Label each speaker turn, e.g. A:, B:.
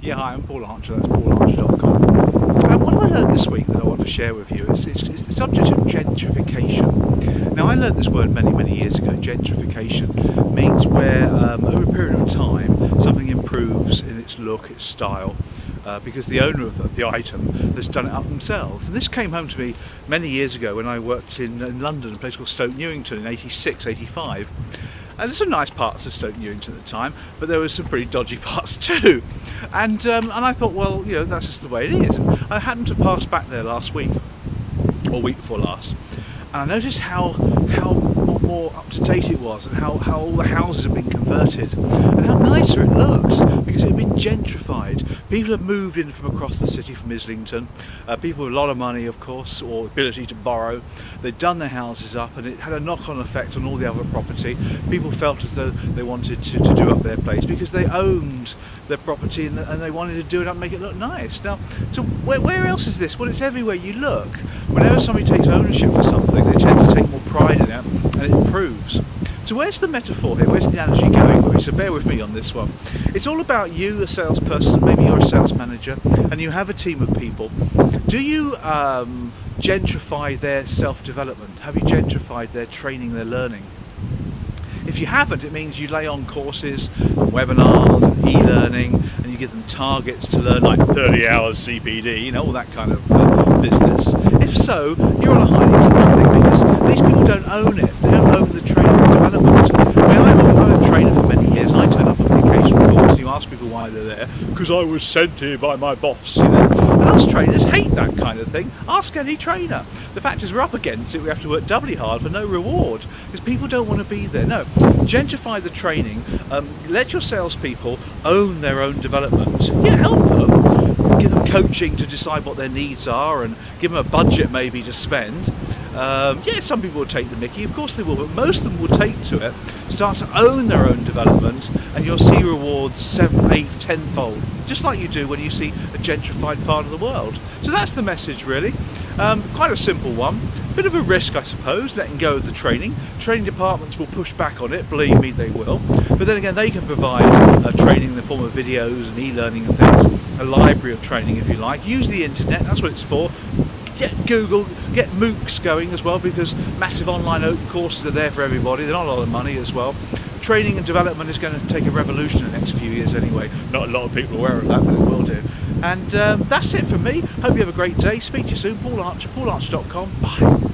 A: Yeah, hi, I'm Paul Archer, that's paularcher.com. What have I learned this week that I want to share with you? It's the subject of gentrification. Now, I learned this word many, many years ago. Gentrification means where, over a period of time, something improves in its look, its style, because the owner of the item has done it up themselves. And this came home to me many years ago when I worked in London, a place called Stoke Newington in 86, 85. And there's some nice parts of Stoke Newington at the time, but there were some pretty dodgy parts too. And I thought, well, that's just the way it is. And I happened to pass back there last week, or week before last, and I noticed how more up to date it was, and how all the houses have been converted, and how nicer it looks, because it had been gentrified. People have moved in from across the city, from Islington, people with a lot of money, of course, or ability to borrow. They'd done their houses up, and it had a knock-on effect on all the other property. People felt as though they wanted to do up their place because they owned their property, and they wanted to do it up and make it look nice. Now, so where else is this? Well, it's everywhere you look. Whenever somebody takes ownership for something, they tend to take more pride in it, and it improves. So where's the metaphor here? Where's the analogy going with me? So bear with me on this one. It's all about you, a salesperson. Maybe you're a sales manager, and you have a team of people. Do you gentrify their self-development? Have you gentrified their training, their learning? If you haven't, it means you lay on courses and webinars and e-learning, and you give them targets to learn, like 30 hours CPD, all that kind of business. If so, you're on a highly different thing, because these people don't own it. They don't own the training and development. I mean, I'm a trainer for many years, and I turn up on the occasional course, and you ask people why they're there. Because I was sent here by my boss, And us trainers hate that kind of thing. Ask any trainer. The fact is, we're up against it. We have to work doubly hard for no reward, because people don't want to be there. No, gentrify the training. Let your salespeople own their own development. Yeah, help them. Give them coaching to decide what their needs are, and give them a budget maybe to spend. Some people will take the mickey, of course they will, but most of them will take to it, start to own their own development, and you'll see rewards 7, 8, 10-fold, just like you do when you see a gentrified part of the world. So that's the message, really. Quite a simple one. Bit of a risk, I suppose, letting go of the training. Training departments will push back on it, believe me, they will. But then again, they can provide training in the form of videos and e-learning and things, a library of training, if you like. Use the internet, that's what it's for. Get Google, get MOOCs going as well, because massive online open courses are there for everybody. They're not a lot of money as well. Training and development is going to take a revolution in the next few years anyway. Not a lot of people are aware of that, but it will do. And that's it from me. Hope you have a great day. Speak to you soon. Paul Archer, paularcher.com. Bye.